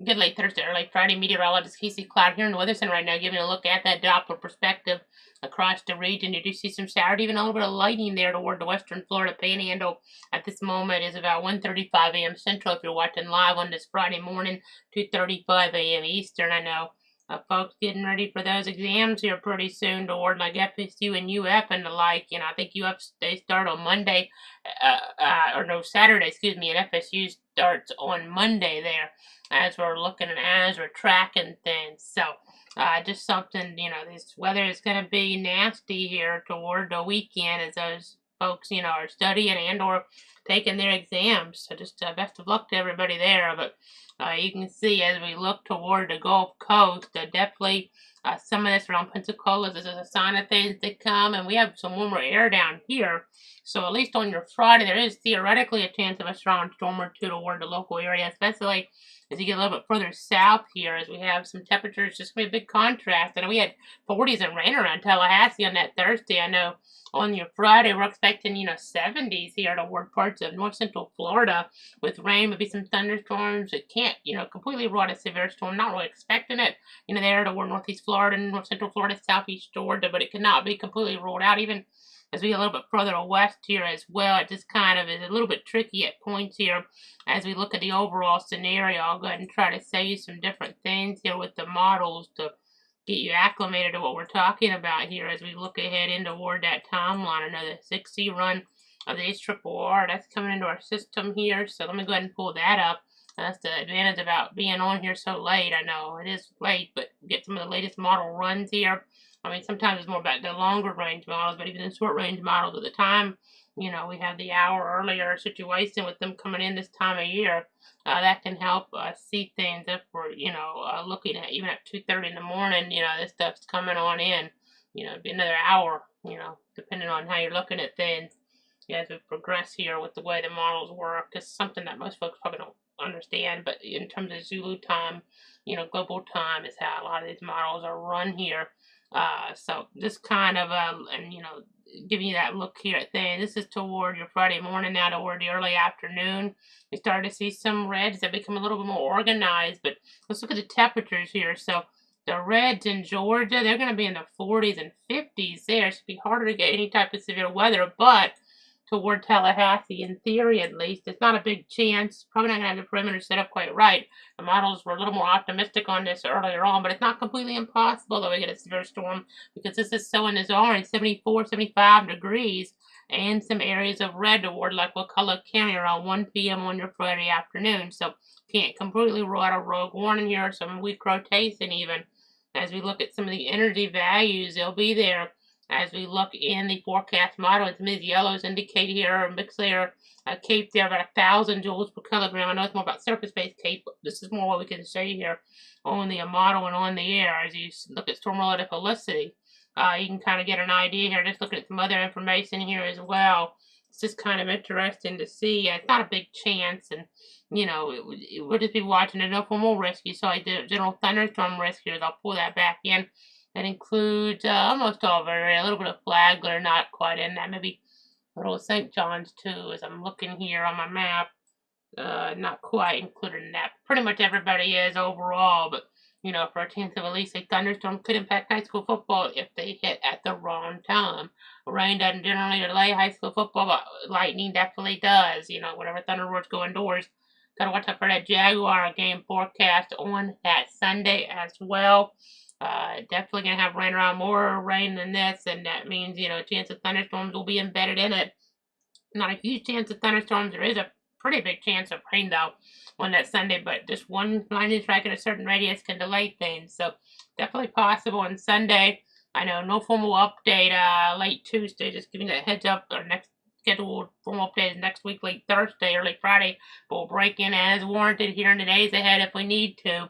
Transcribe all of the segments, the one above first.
Good late Thursday, early Friday. Meteorologist Casey Cloud here in the Weather Center right now, giving a look at that Doppler perspective across the region. You do see some showers, even a little bit of lightning there toward the western Florida Panhandle. At this moment is about 1:35 a.m. Central. If you're watching live on this Friday morning, 2:35 a.m. Eastern. I know folks getting ready for those exams here pretty soon toward like FSU and UF and the like. You know, I think UF they start on Monday, or no, Saturday, excuse me, and FSU starts on Monday there as we're looking and as we're tracking things. So, just something, you know, this weather is going to be nasty here toward the weekend as those folks, you know, are studying and or taking their exams. So just best of luck to everybody there. But you can see as we look toward the Gulf Coast, definitely some of this around Pensacola, this is a sign of things to come. And we have some warmer air down here. So at least on your Friday, there is theoretically a chance of a strong storm or two toward the local area, especially as you get a little bit further south here, as we have some temperatures, just going to be a big contrast. I know we had 40s and rain around Tallahassee on that Thursday. I know on your Friday, we're expecting, you know, 70s here toward parts of north central Florida with rain, maybe some thunderstorms. It can't, you know, completely rule out a severe storm. Not really expecting it, you know, there toward northeast Florida, north central Florida, southeast Georgia, but it cannot be completely ruled out. Even as we get a little bit further west here as well, it just kind of is a little bit tricky at points here as we look at the overall scenario. I'll go ahead and try to say you some different things here with the models to get you acclimated to what we're talking about here as we look ahead in toward that timeline. Another 6C run of the HRRR, that's coming into our system here. So let me go ahead and pull that up. That's the advantage about being on here so late. I know it is late, but get some of the latest model runs here. I mean, sometimes it's more about the longer range models, but even the short range models at the time, you know, we have the hour earlier situation with them coming in this time of year. That can help see things if we're, you know, looking at even at 2:30 in the morning, you know, this stuff's coming on in, you know, be another hour, you know, depending on how you're looking at things. As we progress here with the way the models work, it's something that most folks probably don't understand, but in terms of Zulu time, you know, global time is how a lot of these models are run here. So just kind of, and you know, giving you that look here at things. This is toward your Friday morning now toward the early afternoon. We started to see some reds that become a little bit more organized, but let's look at the temperatures here. So the reds in Georgia, they're going to be in the 40s and 50s there. It should be harder to get any type of severe weather, but toward Tallahassee, in theory at least, it's not a big chance. Probably not going to have the perimeter set up quite right. The models were a little more optimistic on this earlier on, but it's not completely impossible that we get a severe storm because this is so in this orange, 74, 75 degrees, and some areas of red toward like Wakulla County around 1 p.m. on your Friday afternoon. So can't completely rule out a rogue warning here, some weak rotation even. As we look at some of the energy values, they'll be there as we look in the forecast model. Some of these yellows indicate here a mixed layer CAPE there about 1,000 joules per kilogram. I know it's more about surface-based CAPE, but this is more what we can say here on the model and on the air as you look at storm relative helicity. You can kind of get an idea here, just looking at some other information here as well. It's just kind of interesting to see. It's not a big chance, and you know, we'll just be watching. There's no formal risk. You saw the general thunderstorm risk here. I'll pull that back in. That includes almost all of it. A little bit of Flagler, not quite in that. Maybe a little St. John's too, as I'm looking here on my map. Not quite included in that. Pretty much everybody is overall, but you know, for a chance of at least a thunderstorm could impact high school football if they hit at the wrong time. Rain doesn't generally delay high school football, but lightning definitely does. You know, whenever thunderbolts go indoors. Gotta watch out for that Jaguar game forecast on that Sunday as well. Definitely going to have rain around, more rain than this, and that means, you know, a chance of thunderstorms will be embedded in it. Not a huge chance of thunderstorms. There is a pretty big chance of rain, though, on that Sunday, but just one lightning strike in a certain radius can delay things. So definitely possible on Sunday. I know no formal update late Tuesday, just giving you a heads up. Our next scheduled formal update is next week, late Thursday, early Friday. But we'll break in as warranted here in the days ahead if we need to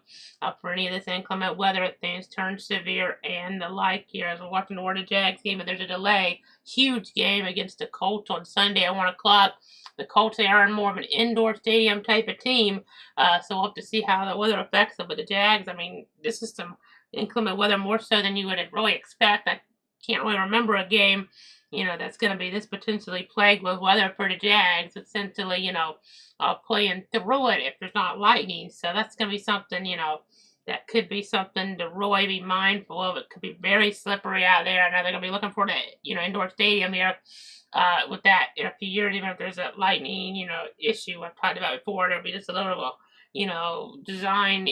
for any of this inclement weather if things turn severe and the like here. As we're watching the Florida Jags game, but there's a delay. Huge game against the Colts on Sunday at 1 o'clock. The Colts are more of an indoor stadium type of team, so we'll have to see how the weather affects them. But the Jags, I mean, this is some inclement weather more so than you would really expect. I can't really remember a game that's going to be this potentially plagued with weather for the Jags, essentially, playing through it if there's not lightning. So that's going to be something, that could be something to really be mindful of. It could be very slippery out there. I know they're going to be looking for the, indoor stadium here with that in a few years, even if there's a lightning, issue I've talked about before, there'll be just a little, design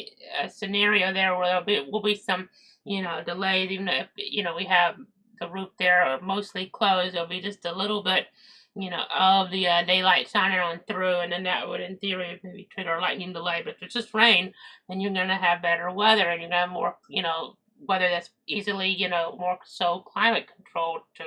scenario there where will be some, delays, even if, we have the roof there are mostly closed. There'll be just a little bit, of the daylight shining on through, and then that would, in theory, maybe trigger a lightning delay. But if it's just rain, then you're going to have better weather, and you're going to have more, weather that's easily, more so climate controlled to,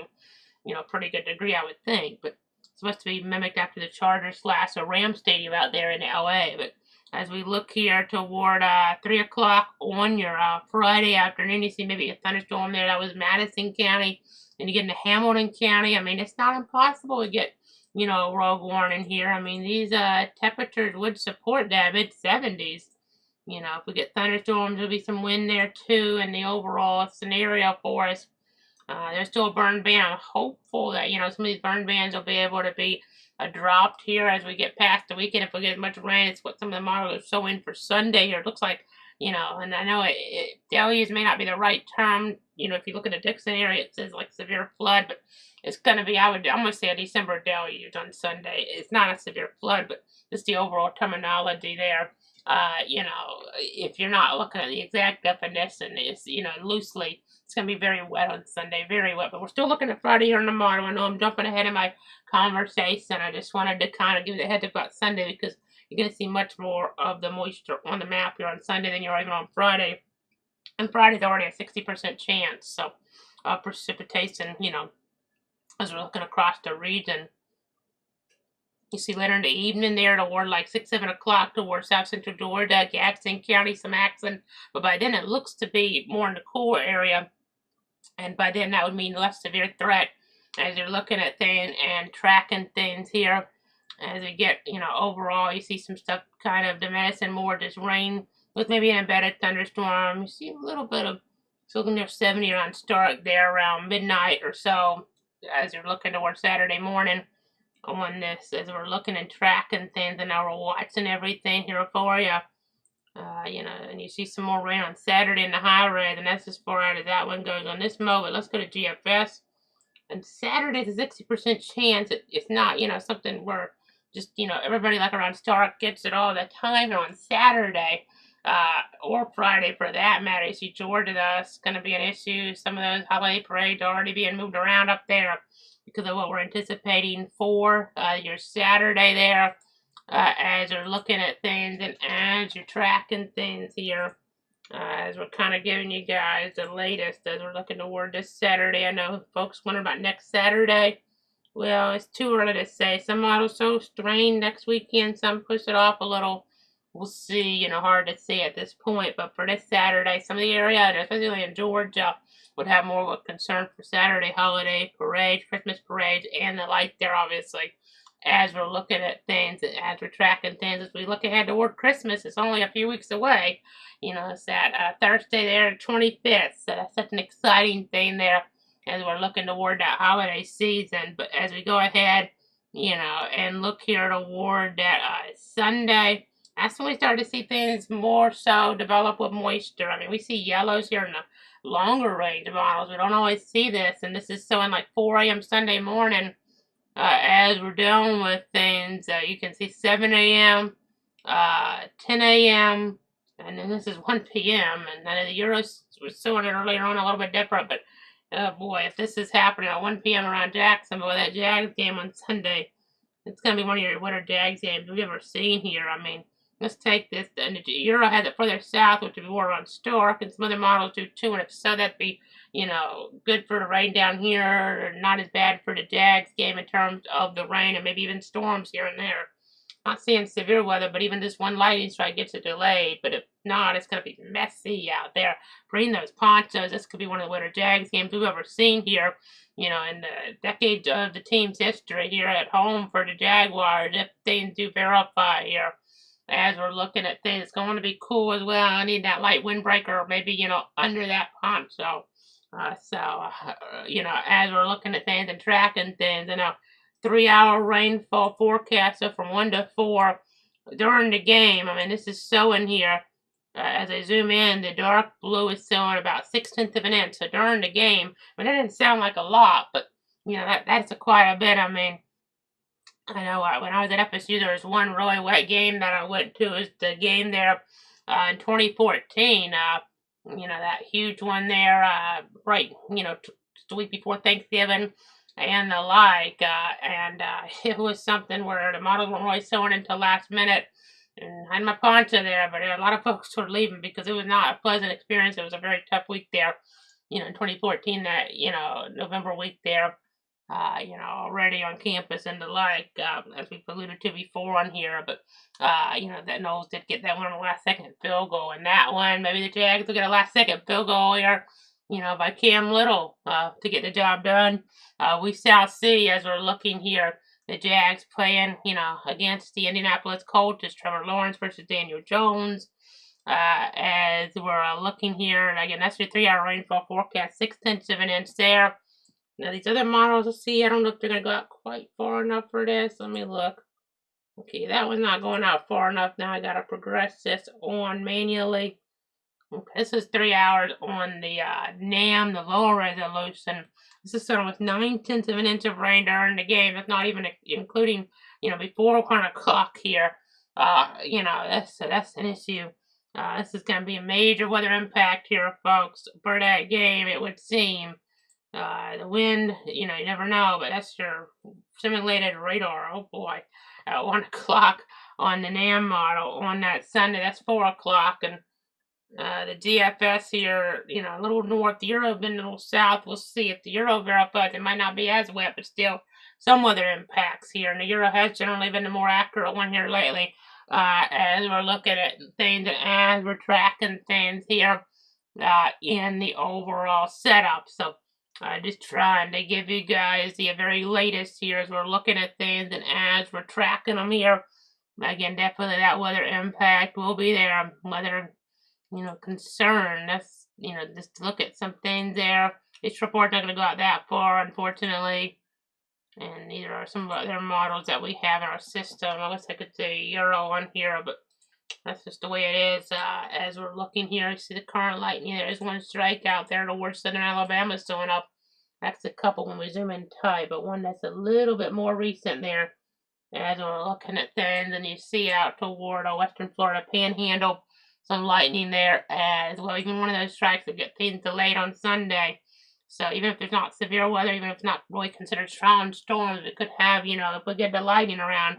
pretty good degree, I would think. But it's supposed to be mimicked after the Chargers / Ram Stadium out there in LA. But as we look here toward 3 o'clock on your Friday afternoon, you see maybe a thunderstorm there. That was Madison County. And you get into Hamilton County. I mean, it's not impossible to get, rogue warning here. I mean, these temperatures would support that mid-70s. If we get thunderstorms, there'll be some wind there too, and the overall scenario for us. There's still a burn ban. I'm hopeful that, some of these burn bans will be able to be dropped here as we get past the weekend. If we get much rain, it's what some of the models are showing for Sunday here. It looks like, and I know deluge may not be the right term. If you look at the Dixon area, it says like severe flood, but it's going to be, I'm going to say a December deluge on Sunday. It's not a severe flood, but just the overall terminology there. If you're not looking at the exact definition, it's, loosely, it's going to be very wet on Sunday, very wet. But we're still looking at Friday here and tomorrow. I know I'm jumping ahead of my conversation. I just wanted to kind of give you the heads up about Sunday because you're going to see much more of the moisture on the map here on Sunday than you're even on Friday. And Friday's already a 60% chance. So precipitation, as we're looking across the region. You see later in the evening there toward like 6, 7 o'clock toward South Central Georgia, Gadsden County, some accident. But by then it looks to be more in the cooler area. And by then that would mean less severe threat as you're looking at things and tracking things here. As we get, overall, you see some stuff kind of diminishing more, just rain with maybe an embedded thunderstorm. You see a little bit of, it's looking near 70 around Stark there around midnight or so as you're looking towards Saturday morning on this, as we're looking and tracking things, and now we're watching everything here for you. And you see some more rain on Saturday in the high res, and that's as far out as that one goes on this mode. But let's go to GFS. And Saturday's a 60% chance. It's not, something where just, everybody like around Stark gets it all the time. And on Saturday, or Friday for that matter, you see Georgia, that's going to be an issue. Some of those holiday parades are already being moved around up there because of what we're anticipating for your Saturday there. As you're looking at things and as you're tracking things here, as we're kind of giving you guys the latest as we're looking toward this Saturday. I know folks wonder about next Saturday. Well, it's too early to say. Some models so strained next weekend, some push it off a little. We'll see, hard to see at this point. But for this Saturday, some of the area, especially in Georgia, would have more of a concern for Saturday holiday parades, Christmas parades, and the like there, obviously. As we're looking at things, as we're tracking things, as we look ahead toward Christmas, it's only a few weeks away. It's that Thursday there, 25th. So that's such an exciting thing there as we're looking toward that holiday season. But as we go ahead, and look here toward that Sunday, that's when we start to see things more so develop with moisture. I mean, we see yellows here in the longer range models. We don't always see this, and this is showing like 4 a.m. Sunday morning. As we're dealing with things, you can see 7 a.m., 10 a.m., and then this is 1 p.m., and then the Euros was showing it earlier on a little bit different, but oh boy, if this is happening at 1 p.m. around Jacksonville, that Jags game on Sunday, it's going to be one of your winter Jags games we've ever seen here. I mean, let's take this, and the Euro has it further south, which would be more on Stark, and some other models do too, and if so, that'd be, good for the rain down here, or not as bad for the Jags game in terms of the rain, and maybe even storms here and there. Not seeing severe weather, but even just one lightning strike gets it delayed. But if not, it's going to be messy out there. Bring those ponchos. This could be one of the winter Jags games we've ever seen here, in the decades of the team's history here at home for the Jaguars, if things do verify here. As we're looking at things, it's going to be cool as well. I need that light windbreaker, or maybe, under that poncho. As we're looking at things and tracking things, 3-hour rainfall forecast, so from 1 to 4 during the game. I mean, this is showing here. As I zoom in, the dark blue is showing about 6/10 of an inch. So during the game, I mean, that didn't sound like a lot, but that's quite a bit. I mean, I know when I was at FSU, there was one really wet game that I went to. It was the game there in 2014. That huge one there, right, the week before Thanksgiving and the like. It was something where the models weren't really showing until last minute. And I had my poncho there, but a lot of folks were leaving because it was not a pleasant experience. It was a very tough week there, in 2014, that, November week there, already on campus and the like, as we've alluded to before on here. But, that Knowles did get that one on the last second field goal. And that one, maybe the Jags will get a last second field goal here, by Cam Little to get the job done. We shall see as we're looking here. The Jags playing, against the Indianapolis Colts. It's Trevor Lawrence versus Daniel Jones. As we're looking here, and again, that's your 3-hour rainfall forecast, 6/10 of an inch there. Now, these other models, let's see, I don't know if they're going to go out quite far enough for this. Let me look. Okay, that one's not going out far enough. Now I got to progress this on manually. Okay, this is 3 hours on the NAM, the lower resolution. This is sort of with 9/10 of an inch of rain during the game. That's not even including, before 1 o'clock here. That's an issue. This is going to be a major weather impact here, folks, for that game, it would seem. The wind, you never know, but that's your simulated radar. Oh boy, at 1 o'clock on the NAM model on that Sunday. That's 4 o'clock, and the DFS here, a little north, the Euro been a little south. We'll see if the Euro verifies. It might not be as wet, but still some weather impacts here. And the Euro has generally been the more accurate one here lately, as we're looking at things and as we're tracking things here in the overall setup. So just trying to give you guys the very latest here as we're looking at things and as we're tracking them here. Again, definitely that weather impact will be there. Weather concern. That's, just to look at some things there. This report's not going to go out that far, unfortunately. And these are some other models that we have in our system. I guess I could say Euro on here, but that's just the way it is. As we're looking here, you see the current lightning. There is one strike out there towards southern Alabama showing up. That's a couple when we zoom in tight, but one that's a little bit more recent there. As we're looking at things, and you see out toward western Florida Panhandle, some lightning there as well. Even one of those strikes that get things delayed on Sunday. So even if there's not severe weather, even if it's not really considered strong storms, it could have, if we get the lightning around,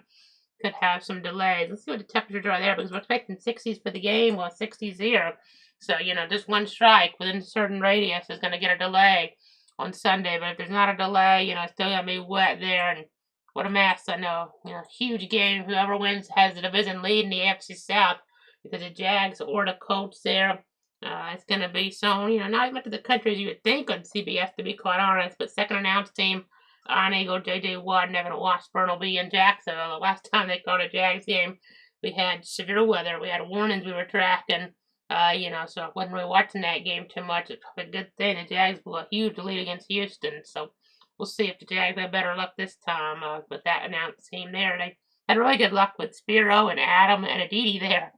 could have some delays. Let's see what the temperatures are there, because we're expecting 60s for the game. Well, 60s here. So, just one strike within a certain radius is going to get a delay on Sunday. But if there's not a delay, it's still going to be wet there. And what a mess, I know. Huge game. Whoever wins has the division lead in the AFC South, because the Jags or the Colts there. It's going to be shown, not as much of the country as you would think on CBS, to be quite honest, but second announced team, Iron Eagle, J.J. Watt, and Evan Washburn will be in Jacksonville. The last time they called a Jags game, we had severe weather. We had warnings we were tracking, so I wasn't really watching that game too much. It's probably a good thing the Jags blew a huge lead against Houston, so we'll see if the Jags have better luck this time with that announced team there. They had really good luck with Spiro and Adam and Aditi there.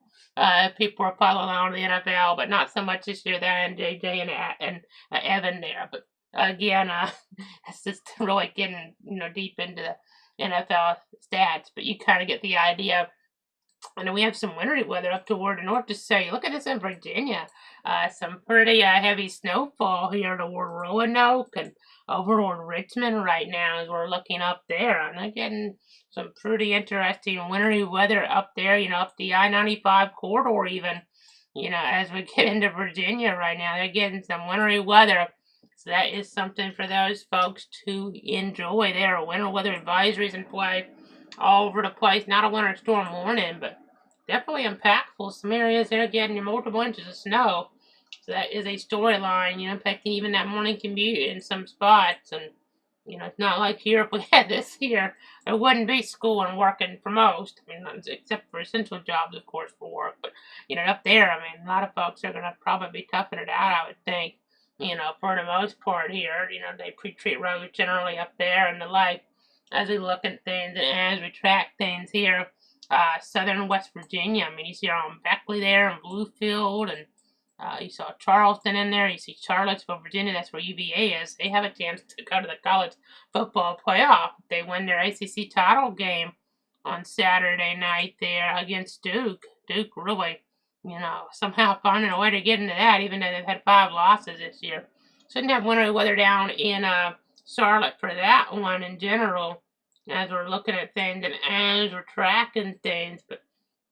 People were following on the NFL, but not so much this year than JJ and Evan there. But again, it's just really getting deep into the NFL stats. But you kind of get the idea. And then we have some wintry weather up toward the north. Just say, look at this in Virginia. Some pretty heavy snowfall here toward Roanoke and over toward Richmond right now as we're looking up there. And they're getting some pretty interesting wintry weather up there, up the I-95 corridor even, as we get into Virginia right now. They're getting some wintry weather. So that is something for those folks to enjoy. There are winter weather advisories in play all over the place. Not a winter storm warning, but definitely impactful. Some areas there getting multiple inches of snow. So that is a storyline, impacting even that morning commute in some spots. And, it's not like here, if we had this here, there wouldn't be school and working for most. I mean, except for essential jobs, of course, for work. But, up there, I mean, a lot of folks are going to probably be toughing it out, I would think. for the most part here. They pre-treat roads generally up there and the like. As we look at things and as we track things here, southern West Virginia. I mean, you see Beckley there and Bluefield, and you saw Charleston in there. You see Charlottesville, Virginia. That's where UVA is. They have a chance to go to the college football playoff. They win their ACC title game on Saturday night there against Duke. Duke really, somehow finding a way to get into that, even though they've had 5 losses this year. Shouldn't have wintry weather down in Charlotte for that one in general, as we're looking at things and as we're tracking things. But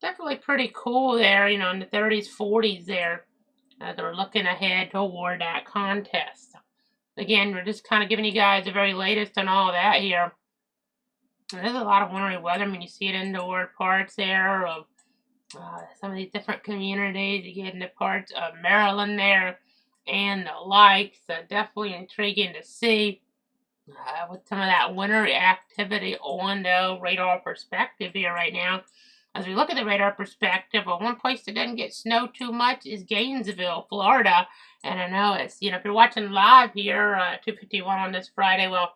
definitely pretty cool there, in the 30s, 40s there, as we're looking ahead toward that contest. Again, we're just kind of giving you guys the very latest on all that here. And there's a lot of wintry weather. I mean, you see it indoor parts there of some of these different communities. You get into parts of Maryland there and the like. So definitely intriguing to see with some of that winter activity on the radar perspective here right now. As we look at the radar perspective, one place that doesn't get snow too much is Gainesville, Florida. And I know it's, if you're watching live here, 2:51 on this Friday, well,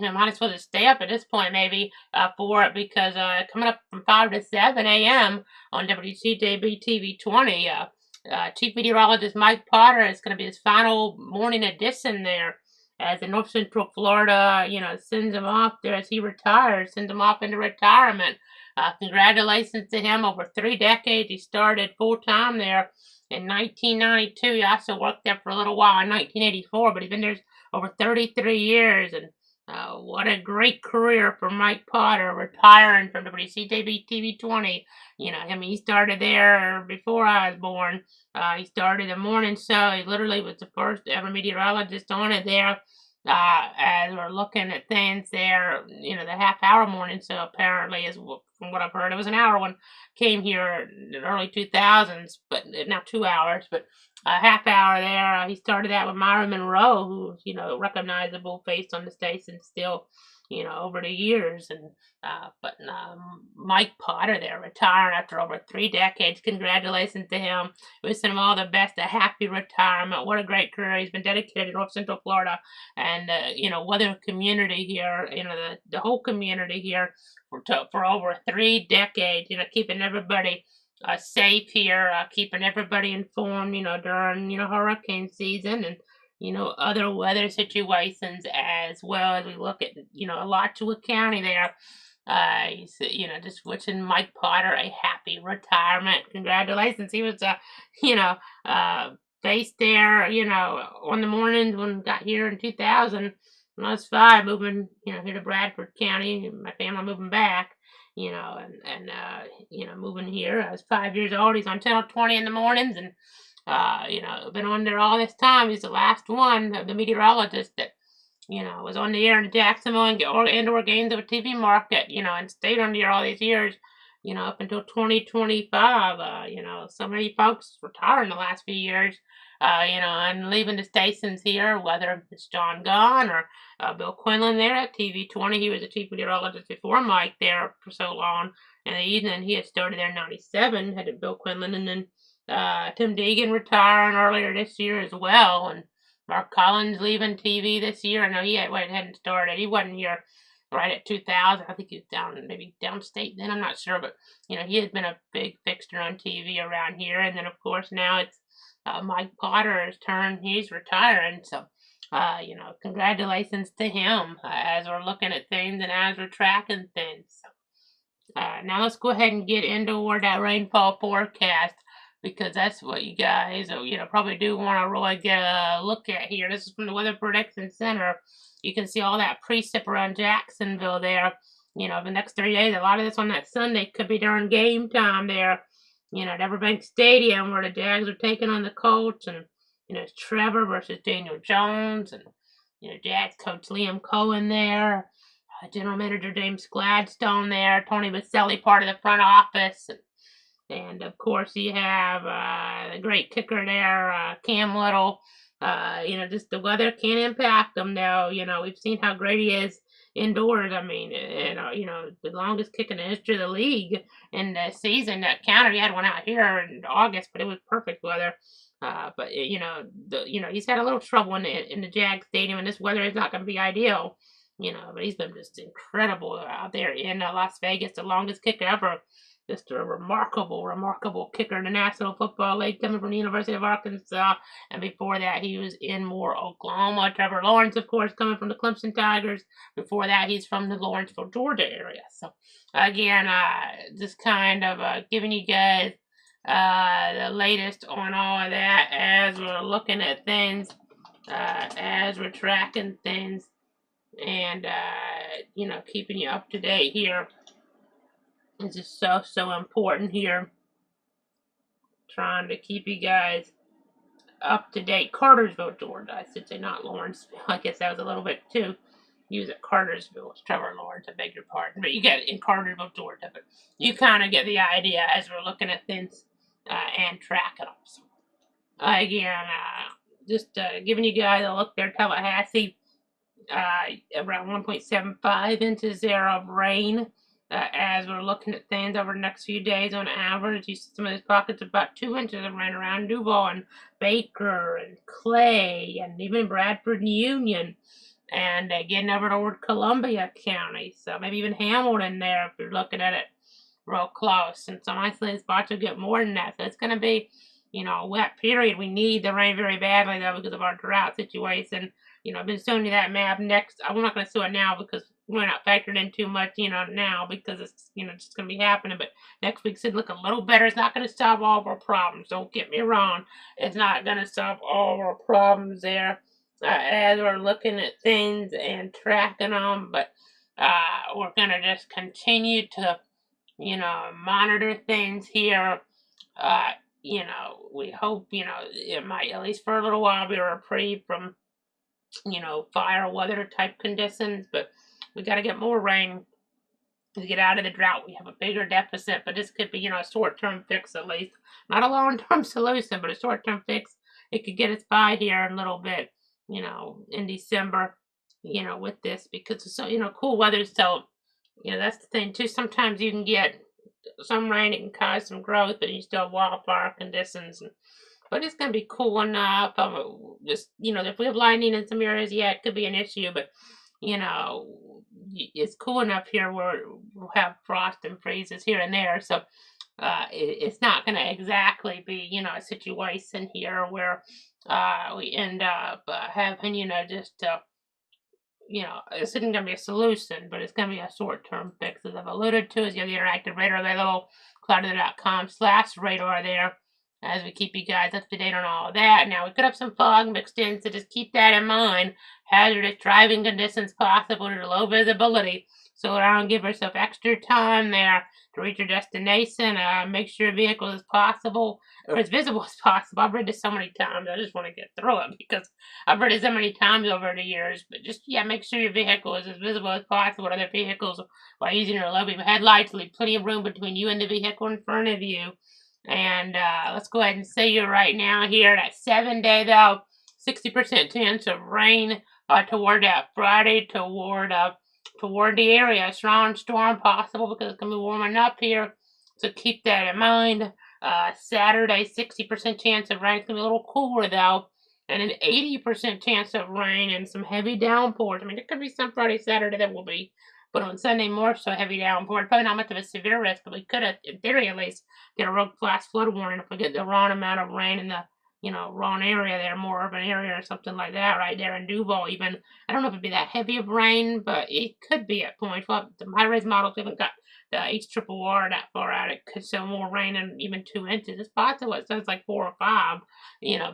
might as well just stay up at this point maybe for it, because coming up from 5 to 7 a.m. on WCJB TV 20, Chief Meteorologist Mike Potter is going to be his final morning edition there, as the North Central Florida, sends him off there as he retires, sends him off into retirement. Congratulations to him. Over 3 decades, he started full-time there in 1992. He also worked there for a little while in 1984, but he's been there over 33 years, and what a great career for Mike Potter, retiring from WCJB TV 20. He started there before I was born. He started a morning show. He literally was the first ever meteorologist on it there. As we're looking at things there, the half-hour morning show apparently is, from what I've heard, it was an hour one, came here in the early 2000s, but not 2 hours, but a half hour there. He started that with Myra Monroe, who's, recognizable face on the station still, over the years. And but Mike Potter there, retiring after over 3 decades. Congratulations to him. Wishing him all the best, a happy retirement. What a great career. He's been dedicated to North Central Florida and, weather community here, the whole community here for over 3 decades, keeping everybody safe here, keeping everybody informed, during, hurricane season and, other weather situations, as well as we look at, Alachua County there. Just wishing Mike Potter a happy retirement. Congratulations. He was, based there, on the mornings when I got here in 2000. When I was 5, moving, here to Bradford County, my family moving back, moving here. I was 5 years old. He's on Channel 20 in the mornings, and, been on there all this time. He's the last one of the meteorologists that, was on the air in Jacksonville and or Gainesville TV market, and stayed on the air all these years, up until 2025. So many folks retiring the last few years, and leaving the stations here, whether it's John Gunn or Bill Quinlan there at TV 20. He was a chief meteorologist before Mike there for so long. In the evening, he had started there in 97, had Bill Quinlan, and then Tim Deegan retiring earlier this year as well, and Mark Collins leaving TV this year. I know he hadn't started. He wasn't here right at 2000. I think he was maybe downstate then. I'm not sure, but he has been a big fixture on TV around here. And then of course now it's Mike Potter's turn. He's retiring, so congratulations to him as we're looking at things and as we're tracking things. So, now let's go ahead and get into that rainfall forecast, because that's what you guys, probably do want to really get a look at here. This is from the Weather Prediction Center. You can see all that precip around Jacksonville there. The next 3 days, a lot of this on that Sunday could be during game time there. At Everbank Stadium, where the Jags are taking on the Colts, and it's Trevor versus Daniel Jones, and Jags coach Liam Cohen there, General Manager James Gladstone there, Tony Baselli part of the front office, and of course you have the great kicker there, Cam Little. Just the weather can't impact them though. We've seen how great he is indoors. I mean, the longest kick in the history of the league in the season that counted. He had one out here in August, but it was perfect weather. But he's had a little trouble in the Jag Stadium, and this weather is not going to be ideal. But he's been just incredible out there in Las Vegas, the longest kick ever. Just a remarkable kicker in the National Football League, coming from the University of Arkansas. And before that, he was in Moore, Oklahoma. Trevor Lawrence, of course, coming from the Clemson Tigers. Before that, he's from the Lawrenceville, Georgia area. So, again, just kind of giving you guys the latest on all of that as we're looking at things, as we're tracking things, and, keeping you up to date here. It's just so important here. Trying to keep you guys up to date. Cartersville, Georgia. I should say not Lawrenceville. I guess that was a little bit too. He was at Cartersville. It's Trevor Lawrence. I beg your pardon. But you get it in Cartersville, Georgia. But you kind of get the idea as we're looking at things and tracking them. So, again, just giving you guys a look there. Tallahassee, around 1.75 inches there of rain. As we're looking at things over the next few days on average, you see some of these pockets of about 2 inches of rain around Duval and Baker and Clay and even Bradford and Union. And getting over toward Columbia County. So maybe even Hamilton there if you're looking at it real close. And some isolated spots will get more than that. So it's going to be, a wet period. We need the rain very badly, though, because of our drought situation. I've been showing you that map next. I'm not going to show it now because we're not factored in too much, now because it's, just going to be happening. But next week should look a little better. It's not going to solve all of our problems. Don't get me wrong. It's not going to solve all of our problems there as we're looking at things and tracking them. But we're going to just continue to, monitor things here. We hope, it might, at least for a little while, be a reprieve from, fire weather type conditions, but we got to get more rain to get out of the drought. We have a bigger deficit, but this could be, a short-term fix at least. Not a long-term solution, but a short-term fix. It could get us by here in a little bit, in December, with this, because it's so, cool weather. So, that's the thing too. Sometimes you can get some rain, it can cause some growth, but you still have wildfire conditions. But it's going to be cool enough. Just, if we have lightning in some areas, yeah, it could be an issue. But, it's cool enough here where we'll have frost and freezes here and there. So it's not going to exactly be, a situation here where we end up having, just, this isn't going to be a solution, but it's going to be a short-term fix. As I've alluded to, is you have the interactive radar available, cloudweather.com/radar there, as we keep you guys up to date on all of that. Now, we could have some fog mixed in, so just keep that in mind. Hazardous driving conditions possible due to low visibility. Slow down, give yourself extra time there to reach your destination. Make sure your vehicle is possible, or as visible as possible. I've read this so many times, I just want to get through it because I've read it so many times over the years. But just, make sure your vehicle is as visible as possible to other vehicles while using your low beam headlights. Leave plenty of room between you and the vehicle in front of you. And let's go ahead and say you right now here that 7-day, though, 60% chance of rain toward that Friday, toward the area. Strong storm possible because it's going to be warming up here. So keep that in mind. Saturday, 60% chance of rain. It's going to be a little cooler, though. And an 80% chance of rain and some heavy downpours. I mean, there could be some Friday, Saturday that will be. But on Sunday, more so heavy downpour. Probably not much of a severe risk, but we could, in theory at least, get a real flash flood warning if we get the wrong amount of rain in the, wrong area there, more urban area or something like that right there in Duval even. I don't know if it'd be that heavy of rain, but it could be at points. Well, the high-res models haven't got the HRRR that far out. It could show more rain than even 2 inches. It's possible it says like 4 or 5,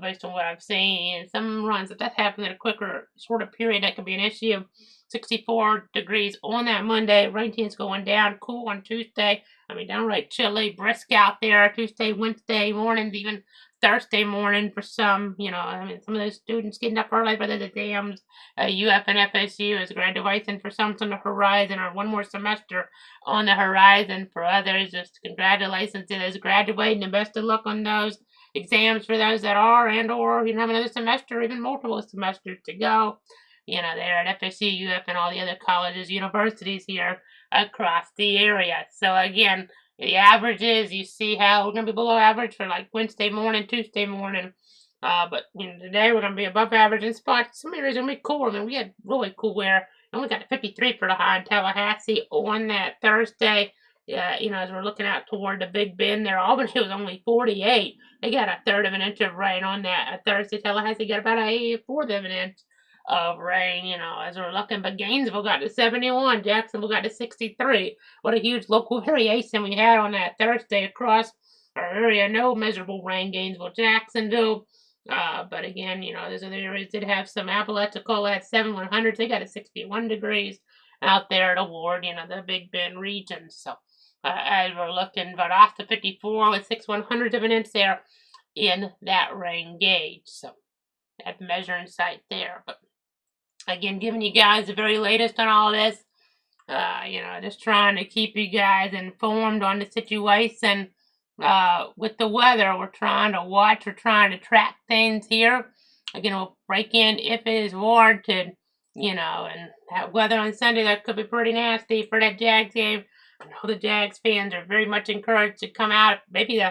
based on what I've seen. And some runs, if that happens in a quicker, shorter period, that could be an issue. 64 degrees on that Monday. Rain chance going down. Cool on Tuesday. I mean, downright chilly, brisk out there. Tuesday, Wednesday mornings, even Thursday morning for some. Some of those students getting up early for the exams. UF and FSU is graduation for some on the horizon, or one more semester on the horizon for others. Just congratulations to those graduating, and best of luck on those exams for those that are, and or have another semester or even multiple semesters to go. there at FSU, UF, and all the other colleges, universities here across the area. So again, the averages, you see how we're going to be below average for like Wednesday morning, Tuesday morning. But today we're going to be above average in spots. Some areas are going to be cool. I mean, we had really cool weather. And we got 53 for the high in Tallahassee on that Thursday. Yeah, as we're looking out toward the Big Bend there, Albany was only 48. They got a third of an inch of rain on that Thursday. Tallahassee got about a fourth of an inch of rain, as we're looking. But Gainesville got to 71. Jacksonville got to 63. What a huge local variation we had on that Thursday across our area. No miserable rain, Gainesville, Jacksonville. But again, those other areas did have some. Apalachicola at 7100s. They got to 61 degrees out there toward, the Big Bend region. So, as we're looking, but off the 54 with 6100s of an inch there in that rain gauge. So, that measuring site there. But again, giving you guys the very latest on all this. Just trying to keep you guys informed on the situation. With the weather, we're trying to watch, we're trying to track things here. Again, we'll break in if it is warranted, and that weather on Sunday, that could be pretty nasty for that Jags game. I know the Jags fans are very much encouraged to come out. Maybe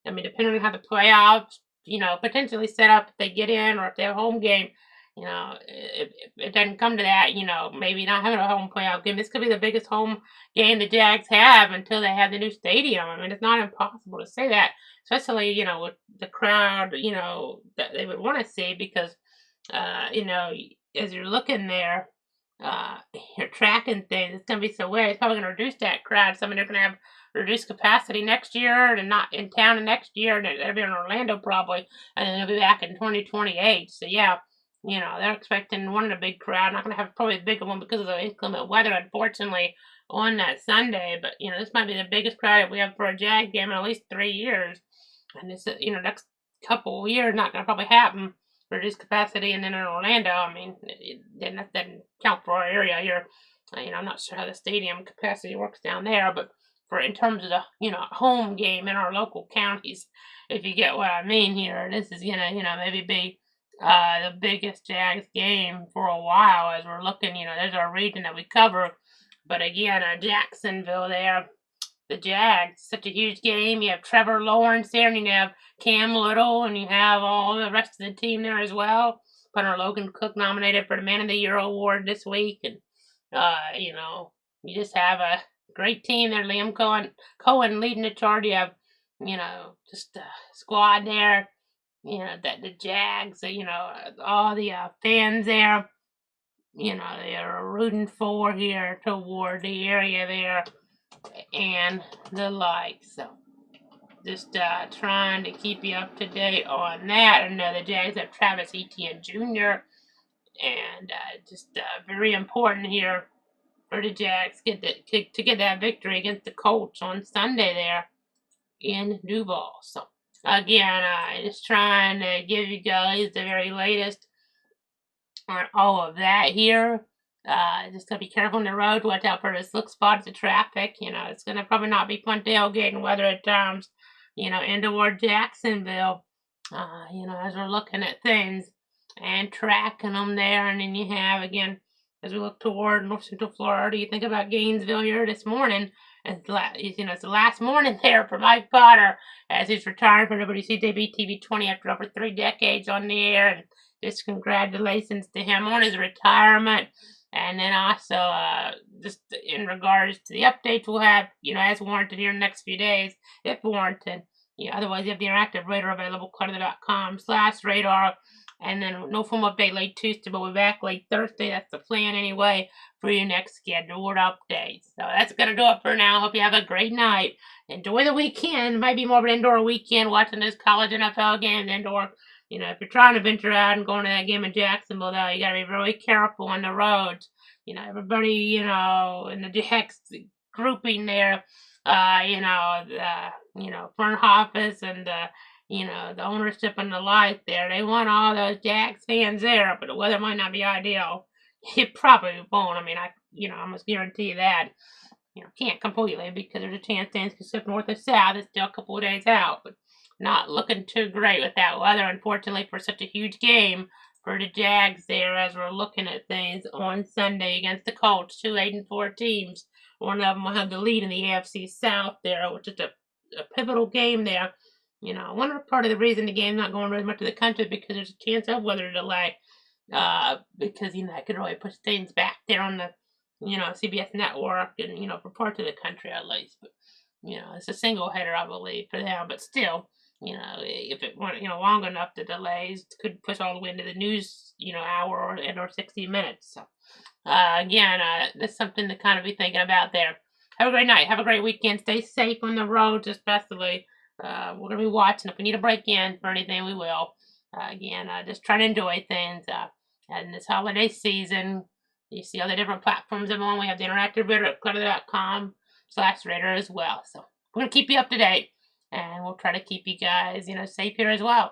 depending on how the playoffs, potentially set up if they get in or if they have a home game. If it doesn't come to that, maybe not having a home playoff game. This could be the biggest home game the Jags have until they have the new stadium. I mean, it's not impossible to say that, especially, with the crowd, that they would want to see because, as you're looking there, you're tracking things. It's going to be so weird. It's probably going to reduce that crowd. Some of them are going to have reduced capacity next year and not in town next year. And they'll be in Orlando probably, and then they'll be back in 2028. So, yeah. They're expecting one of the big crowd. Not going to have probably a bigger one because of the inclement weather, unfortunately, on that Sunday. But, this might be the biggest crowd we have for a Jag game in at least 3 years. And this, next couple of years, not going to probably happen. Reduced capacity and then in Orlando, I mean, that doesn't count for our area here. I'm not sure how the stadium capacity works down there, but in terms of the, home game in our local counties, if you get what I mean here, this is going to, maybe be the biggest Jags game for a while as we're looking, there's our region that we cover. But again, Jacksonville there, the Jags, such a huge game. You have Trevor Lawrence there, and you have Cam Little, and you have all the rest of the team there as well. Punter Logan Cook nominated for the Man of the Year award this week. And, you just have a great team there. Liam Cohen leading the charge. You have, just a squad there. That the Jags, all the fans there, they are rooting for here toward the area there and the like. So, just trying to keep you up to date on that. I know the Jags have Travis Etienne Jr. and just very important here for the Jags to get that victory against the Colts on Sunday there in Duval. So. Again, just trying to give you guys the very latest on all of that here. Just gotta be careful on the road. Watch out for the slick spots of traffic. It's gonna probably not be fun tailgating weather at times. In toward Jacksonville. As we're looking at things and tracking them there, and then you have again as we look toward North Central Florida. You think about Gainesville here this morning. It's the last morning there for Mike Potter as he's retiring from WCJB TV 20 after over 3 decades on the air. And just congratulations to him on his retirement. And then also, just in regards to the updates we'll have, as warranted here in the next few days, if warranted. Otherwise, you have the interactive radar available, clutter.com/radar. And then no film update late Tuesday, but we'll be back late Thursday. That's the plan anyway for your next scheduled update. So that's going to do it for now. Hope you have a great night. Enjoy the weekend. Might be more of an indoor weekend watching this college NFL games indoor. If you're trying to venture out and going to that game in Jacksonville, though, you got to be really careful on the roads. Everybody, in the Jags grouping there, front office and the ownership and the like there. They want all those Jags fans there, but the weather might not be ideal. It probably won't. I mean, I almost guarantee you that. Can't completely because there's a chance things can slip north or south. It's still a couple of days out, but not looking too great with that weather, unfortunately, for such a huge game for the Jags there as we're looking at things on Sunday against the Colts, 2 8-4 teams. One of them will have the lead in the AFC South there, which is a pivotal game there. You know, I wonder if part of the reason the game's not going really much to the country is because there's a chance of weather delay. Because, you know, that could really push things back there on the, you know, CBS network and, you know, for parts of the country at least. But, you know, it's a single header, I believe, for them. But still, you know, if it weren't, you know, long enough, the delays could push all the way into the news, you know, hour or 60 minutes. So, again, that's something to kind of be thinking about there. Have a great night. Have a great weekend. Stay safe on the roads, especially. We're going to be watching. If we need to break in for anything, we will. Again, just trying to enjoy things. And this holiday season, you see all the different platforms I'm on. We have the interactive reader at clutter.com/reader as well. So we're going to keep you up to date. And we'll try to keep you guys, you know, safe here as well.